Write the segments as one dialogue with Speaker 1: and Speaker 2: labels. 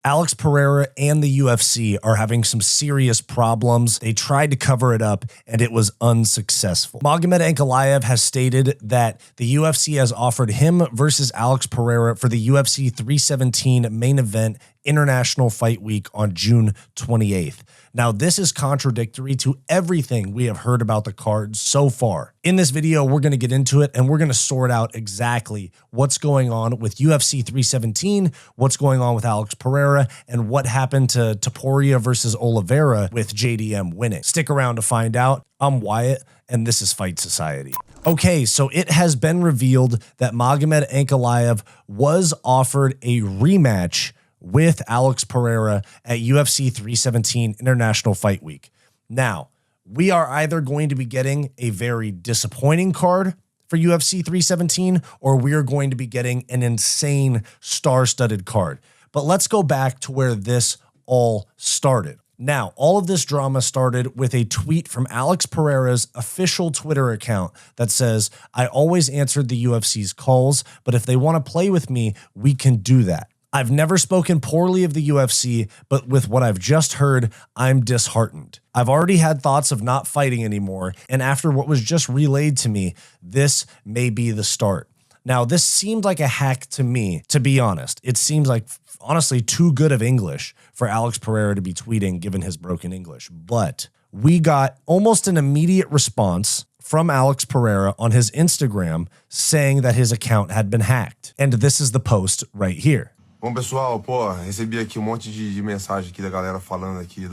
Speaker 1: Alex Pereira and the UFC are having some serious problems. They tried to cover it up and it was unsuccessful. Magomed Ankalaev has stated that the UFC has offered him versus Alex Pereira for the UFC 317 main event International Fight Week on June 28th. Now, this is contradictory to everything we have heard about the card so far. In this video, we're going to get into it and we're going to sort out exactly what's going on with UFC 317, what's going on with Alex Pereira, and what happened to Topuria versus Oliveira with JDM winning. Stick around to find out. I'm Wyatt, and this is Fight Society. Okay, so it has been revealed that Magomed Ankalaev was offered a rematch with Alex Pereira at UFC 317 International Fight Week. Now, we are either going to be getting a very disappointing card for UFC 317, or we are going to be getting an insane star-studded card. But let's go back to where this all started. Now, all of this drama started with a tweet from Alex Pereira's official Twitter account that says, "I always answered the UFC's calls, but if they want to play with me, we can do that. I've never spoken poorly of the UFC, but with what I've just heard, I'm disheartened. I've already had thoughts of not fighting anymore, and after what was just relayed to me, this may be the start." Now, this seemed like a hack to me, to be honest. It seems like, honestly, too good of English for Alex Pereira to be tweeting given his broken English. But we got almost an immediate response from Alex Pereira on his Instagram saying that his account had been hacked. And this is the post right here.
Speaker 2: Bom, pessoal, pô, recebi aqui monte de mensagem aqui da galera falando aqui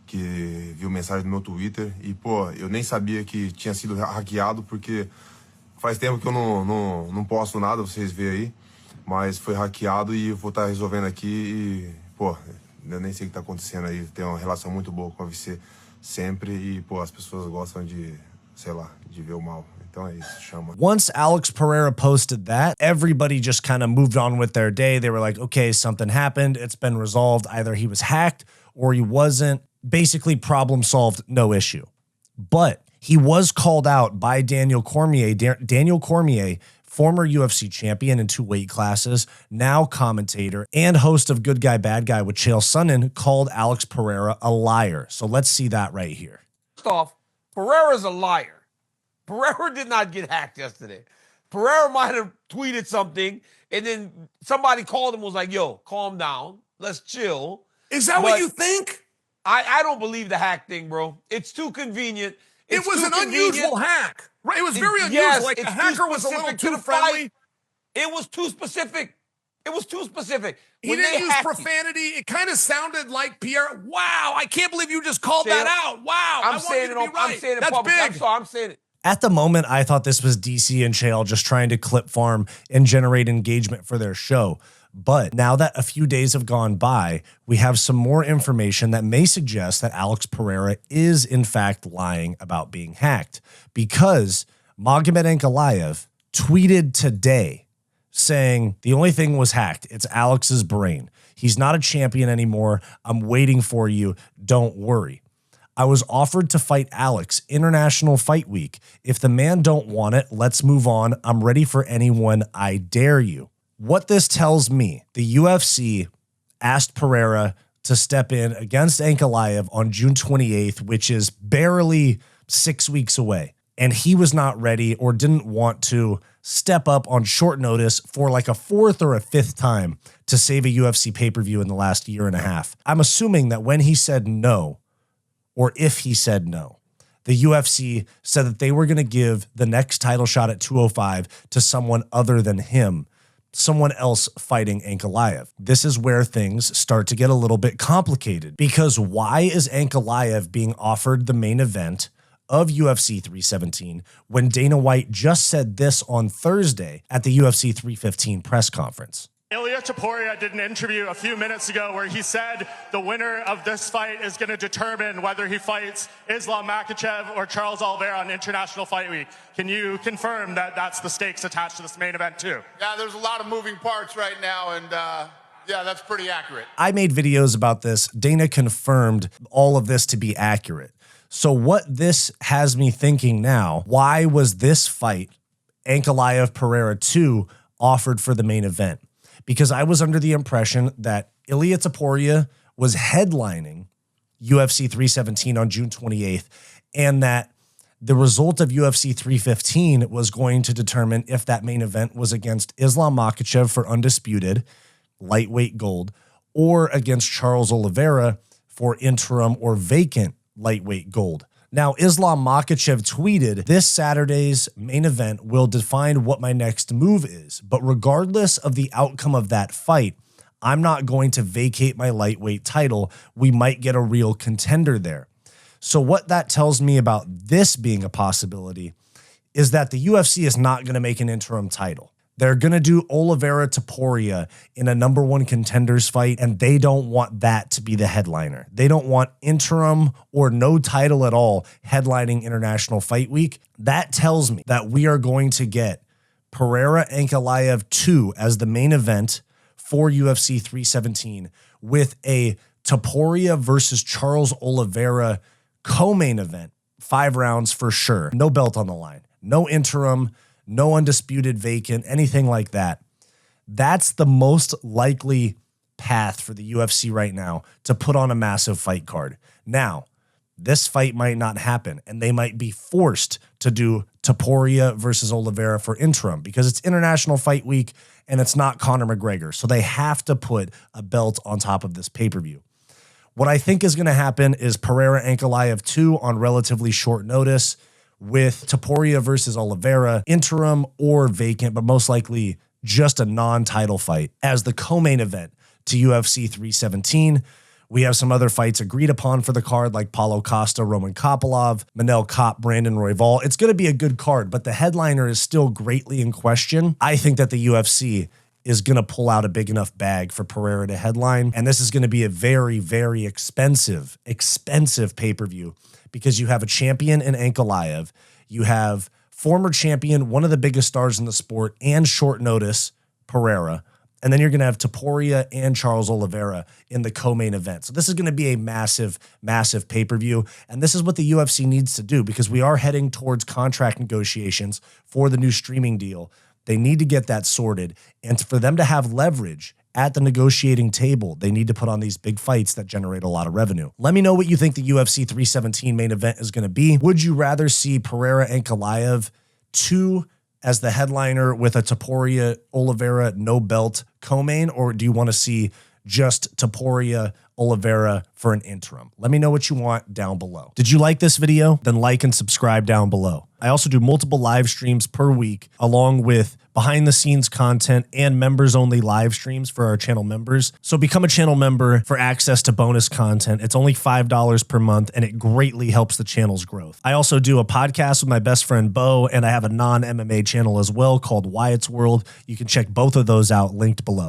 Speaker 2: que viu mensagem no meu Twitter e, pô, eu nem sabia que tinha sido hackeado porque faz tempo que eu não posto nada, vocês veem aí, mas foi hackeado e eu vou estar resolvendo aqui e, pô, eu nem sei o que tá acontecendo aí, tem uma relação muito boa com a UFC sempre e, pô, as pessoas gostam de, sei lá, de ver o mal.
Speaker 1: Once Alex Pereira posted that, everybody just kind of moved on with their day. They were like, okay, something happened. It's been resolved. Either he was hacked or he wasn't. Basically, problem solved, no issue. But he was called out by Daniel Cormier. Daniel Cormier, former UFC champion in 2 weight classes, now commentator and host of Good Guy, Bad Guy with Chael Sonnen, called Alex Pereira a liar. So let's see that right here.
Speaker 3: First off, Pereira's a liar. Pereira did not get hacked yesterday. Pereira might have tweeted something, and then somebody called him and was like, yo, calm down. Let's chill.
Speaker 4: Is that what you think?
Speaker 3: I don't believe the hack thing, bro. It's too convenient.
Speaker 4: It was an unusual hack. Right? It was very unusual.
Speaker 3: Yes,
Speaker 4: like the hacker was a little too friendly.
Speaker 3: It was too specific. It was too specific.
Speaker 4: He didn't use profanity. It kind of sounded like Pierre. Wow, I can't believe you just called that out. Wow.
Speaker 3: I'm saying it
Speaker 4: That's
Speaker 3: public.
Speaker 4: big.
Speaker 3: I'm sorry, I'm saying it.
Speaker 1: At the moment, I thought this was DC and Chael just trying to clip farm and generate engagement for their show. But now that a few days have gone by, we have some more information that may suggest that Alex Pereira is in fact lying about being hacked, because Magomed Ankalaev tweeted today saying the only thing was hacked. It's Alex's brain. He's not a champion anymore. I'm waiting for you. Don't worry. I was offered to fight Alex International Fight Week. If the man don't want it, let's move on. I'm ready for anyone. I dare you. What this tells me, the UFC asked Pereira to step in against Ankalaev on June 28th, which is barely 6 weeks away. And he was not ready or didn't want to step up on short notice for like a 4th or a 5th time to save a UFC pay-per-view in the last year and a half. I'm assuming that when he said no, or if he said no, the UFC said that they were going to give the next title shot at 205 to someone other than him, someone else fighting Ankalaev. This is where things start to get a little bit complicated, because why is Ankalaev being offered the main event of UFC 317 when Dana White just said this on Thursday at the UFC 315 press conference?
Speaker 5: Ilia Topuria did an interview a few minutes ago where he said the winner of this fight is going to determine whether he fights Islam Makhachev or Charles Oliveira on International Fight Week. Can you confirm that that's the stakes attached to this main event too?
Speaker 6: Yeah, there's a lot of moving parts right now, and yeah, that's pretty accurate.
Speaker 1: I made videos about this. Dana confirmed all of this to be accurate. So what this has me thinking now, why was this fight, Ankalaev Pereira 2, offered for the main event? because I was under the impression that Ilia Topuria was headlining UFC 317 on June 28th, and that the result of UFC 315 was going to determine if that main event was against Islam Makhachev for undisputed lightweight gold or against Charles Oliveira for interim or vacant lightweight gold. Now, Islam Makhachev tweeted, "This Saturday's main event will define what my next move is, but regardless of the outcome of that fight, I'm not going to vacate my lightweight title. We might get a real contender there." So what that tells me about this being a possibility is that the UFC is not going to make an interim title. They're going to do Oliveira Topuria in a number one contenders fight, and they don't want that to be the headliner. They don't want interim or no title at all headlining International Fight Week. That tells me that we are going to get Pereira Ankalaev 2 as the main event for UFC 317 with a Topuria versus Charles Oliveira co-main event, 5 rounds for sure. No belt on the line, no interim, no undisputed vacant, anything like that. That's the most likely path for the UFC right now to put on a massive fight card. Now, this fight might not happen, and they might be forced to do Topuria versus Oliveira for interim because it's International Fight Week and it's not Conor McGregor. So they have to put a belt on top of this pay-per-view. What I think is going to happen is Pereira Ankalaev 2 on relatively short notice with Topuria versus Oliveira, interim or vacant, but most likely just a non-title fight as the co-main event to UFC 317. We have some other fights agreed upon for the card, like Paulo Costa, Roman Kopylov, Manel Kape, Brandon Royval. It's going to be a good card, but the headliner is still greatly in question. I think that the UFC is going to pull out a big enough bag for Pereira to headline. And this is going to be a very, very expensive pay-per-view because you have a champion in Ankalaev. You have former champion, one of the biggest stars in the sport, and short notice, Pereira. And then you're going to have Topuria and Charles Oliveira in the co-main event. So this is going to be a massive, massive pay-per-view. And this is what the UFC needs to do because we are heading towards contract negotiations for the new streaming deal. They need to get that sorted. And for them to have leverage at the negotiating table, they need to put on these big fights that generate a lot of revenue. Let me know what you think the UFC 317 main event is going to be. Would you rather see Pereira Ankalaev 2 as the headliner with a Topuria Oliveira no belt co-main, or do you want to see just Topuria Oliveira for an interim? Let me know what you want down below. Did you like this video? Then like and subscribe down below. I also do multiple live streams per week, along with behind the scenes content and members only live streams for our channel members. So become a channel member for access to bonus content. It's only $5 per month and it greatly helps the channel's growth. I also do a podcast with my best friend Bo, and I have a non-MMA channel as well called Wyatt's World. You can check both of those out linked below.